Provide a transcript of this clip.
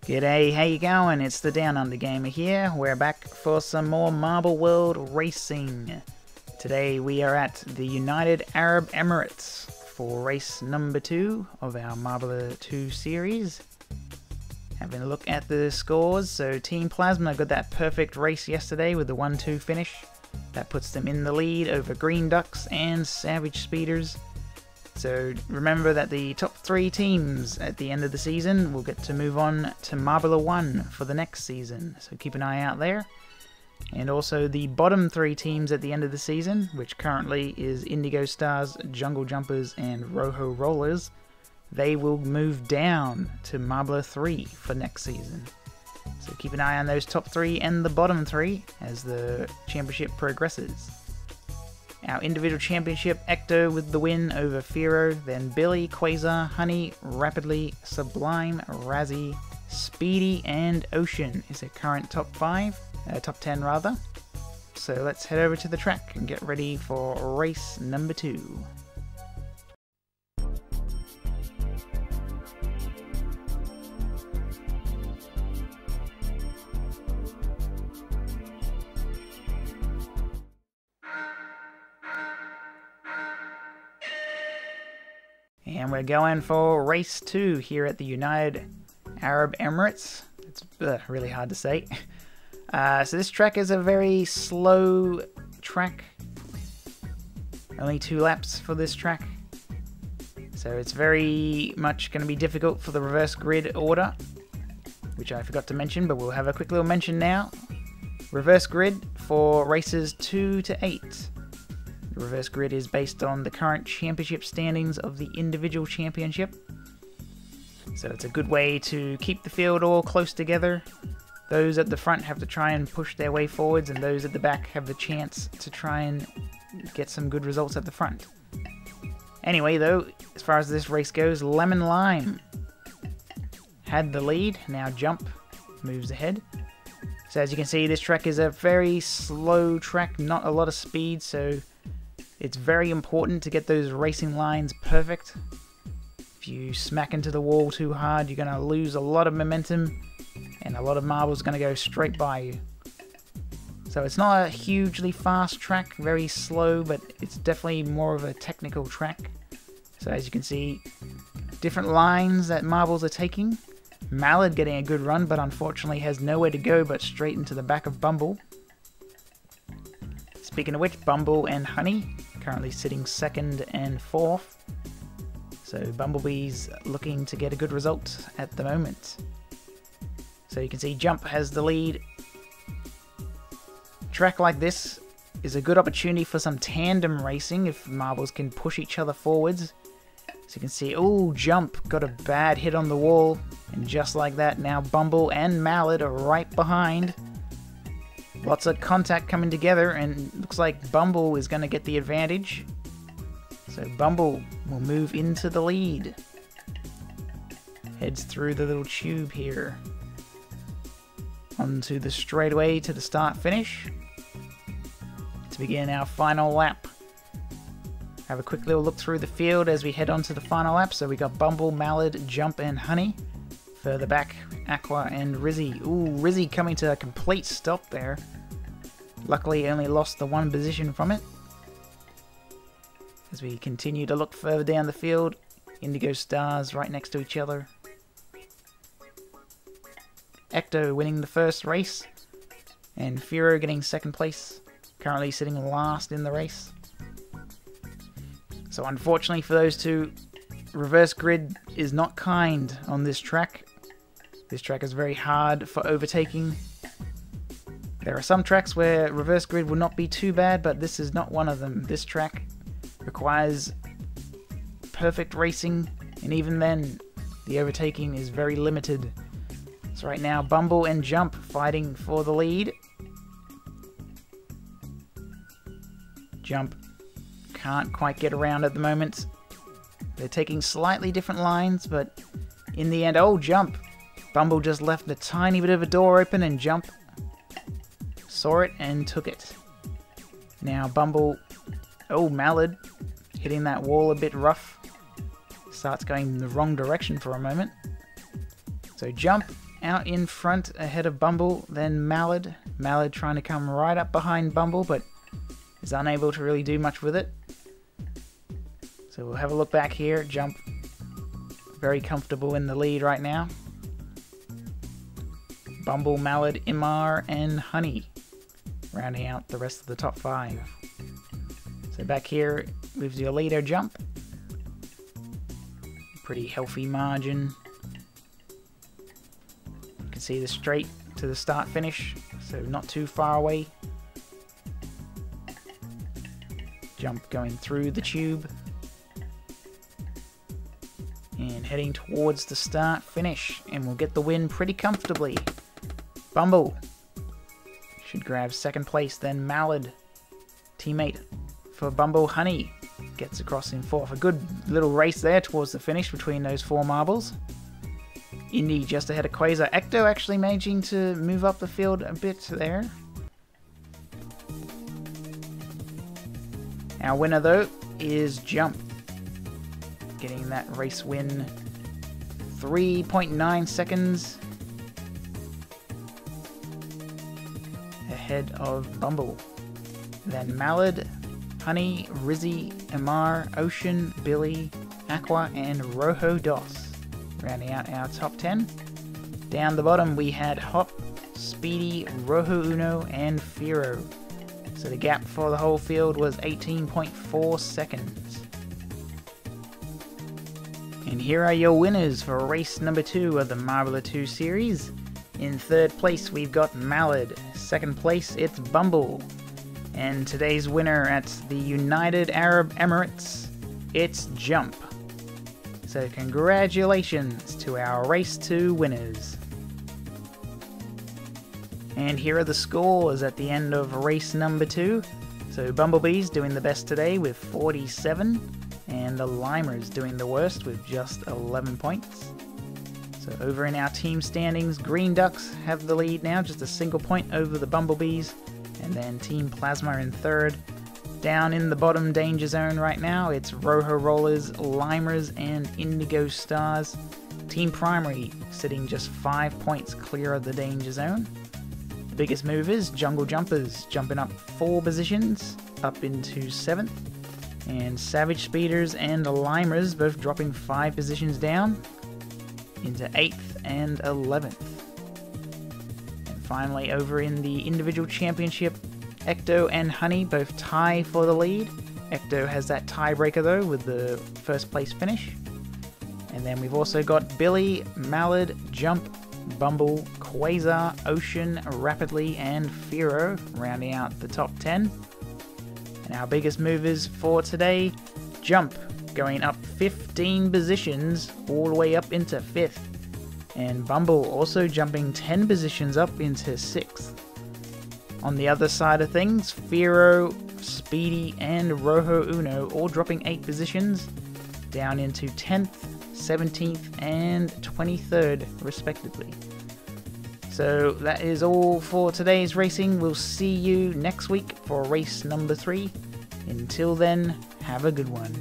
G'day, how you going? It's the Downunder Gamer here. We're back for some more Marble World racing. Today we are at the United Arab Emirates for race number 2 of our Marbula 2 series. Having a look at the scores, so Team Plasma got that perfect race yesterday with the 1-2 finish. That puts them in the lead over Green Ducks and Savage Speeders. So remember that the top 3 teams at the end of the season will get to move on to Marbula 1 for the next season, so keep an eye out there. And also the bottom 3 teams at the end of the season, which currently is Indigo Stars, Jungle Jumpers and Rojo Rollers, they will move down to Marbula 3 for next season. So keep an eye on those top 3 and the bottom 3 as the championship progresses. Our individual championship, Ecto with the win over Firo, then Billy, Quasar, Honey, Rapidly, Sublime, Razzie, Speedy, and Ocean is a current top 10 rather. So let's head over to the track and get ready for race number 2. And we're going for race 2 here at the United Arab Emirates. It's really hard to say. So this track is a very slow track. Only 2 laps for this track. So it's very much going to be difficult for the reverse grid order, which I forgot to mention, but we'll have a quick little mention now. Reverse grid for races 2 to 8. The reverse grid is based on the current championship standings of the individual championship. So it's a good way to keep the field all close together. Those at the front have to try and push their way forwards, and those at the back have the chance to try and get some good results at the front. Anyway though, as far as this race goes, Lemon Lime had the lead. Now Jump moves ahead. So as you can see, this track is a very slow track, not a lot of speed, so it's very important to get those racing lines perfect. If you smack into the wall too hard, you're going to lose a lot of momentum and a lot of marbles going to go straight by you. So it's not a hugely fast track, very slow, but it's definitely more of a technical track. So as you can see, different lines that marbles are taking. Mallard getting a good run, but unfortunately has nowhere to go but straight into the back of Bumble. Speaking of which, Bumble and Honey currently sitting 2nd and 4th. So Bumblebee's looking to get a good result at the moment. So you can see Jump has the lead. A track like this is a good opportunity for some tandem racing if marbles can push each other forwards. So you can see, oh, Jump got a bad hit on the wall, and just like that, now Bumble and Mallard are right behind. Lots of contact coming together, and looks like Bumble is going to get the advantage. So Bumble will move into the lead. Heads through the little tube here. Onto the straightaway to the start-finish. To begin our final lap. Have a quick little look through the field as we head on to the final lap. So we got Bumble, Mallard, Jump and Honey. Further back, Aqua and Rizzy. Ooh, Rizzy coming to a complete stop there. Luckily only lost the 1 position from it. As we continue to look further down the field, Indigo Stars right next to each other. Ecto winning the first race, and Firo getting 2nd place, currently sitting last in the race. So unfortunately for those two, reverse grid is not kind on this track. This track is very hard for overtaking. There are some tracks where reverse grid will not be too bad, but this is not one of them. This track requires perfect racing, and even then, the overtaking is very limited. So right now, Bumble and Jump fighting for the lead. Jump can't quite get around at the moment. They're taking slightly different lines, but in the end, oh, Jump! Bumble just left a tiny bit of a door open, and Jump saw it and took it. Now Bumble, oh, Mallard, hitting that wall a bit rough. Starts going in the wrong direction for a moment. So Jump out in front ahead of Bumble, then Mallard. Mallard trying to come right up behind Bumble, but is unable to really do much with it. So we'll have a look back here. Jump very comfortable in the lead right now. Bumble, Mallard, Imar, and Honey rounding out the rest of the top 5. So back here with your leader Jump. Pretty healthy margin. You can see the straight to the start finish, so not too far away. Jump going through the tube. And heading towards the start finish, and we'll get the win pretty comfortably. Bumble should grab second place, then Mallard, teammate for Bumble, Honey, gets across in 4th. A good little race there towards the finish between those 4 marbles. Indy just ahead of Quasar. Ecto actually managing to move up the field a bit there. Our winner though is Jump, getting that race win. 3.9 seconds ahead of Bumble. Then Mallard, Honey, Rizzy, Imar, Ocean, Billy, Aqua, and Rojo Dos, rounding out our top 10. Down the bottom we had Hop, Speedy, Rojo Uno, and Firo. So the gap for the whole field was 18.4 seconds. And here are your winners for race number 2 of the Marbula 2 series. In 3rd place we've got Mallard, 2nd place it's Bumble, and today's winner at the United Arab Emirates, it's Jump. So congratulations to our race 2 winners. And here are the scores at the end of race number 2. So Bumblebee's doing the best today with 47, and the Limers doing the worst with just 11 points. So over in our team standings, Green Ducks have the lead now, just a single point over the Bumblebees, and then Team Plasma in 3rd. Down in the bottom danger zone right now, it's Rojo Rollers, Limers, and Indigo Stars. Team Primary sitting just 5 points clear of the danger zone. The biggest movers, Jungle Jumpers, jumping up 4 positions, up into 7th. And Savage Speeders and Limers both dropping 5 positions down into 8th and 11th. And finally, over in the individual championship, Ecto and Honey both tie for the lead. Ecto has that tiebreaker though with the 1st place finish. And then we've also got Billy, Mallard, Jump, Bumble, Quasar, Ocean, Rapidly, and Firo rounding out the top 10. And our biggest movers for today, Jump going up 15 positions all the way up into 5th. And Bumble also jumping 10 positions up into 6th. On the other side of things, Firo, Speedy, and Rojo Uno all dropping 8 positions down into 10th, 17th, and 23rd respectively. So that is all for today's racing. We'll see you next week for race number 3. Until then, have a good one.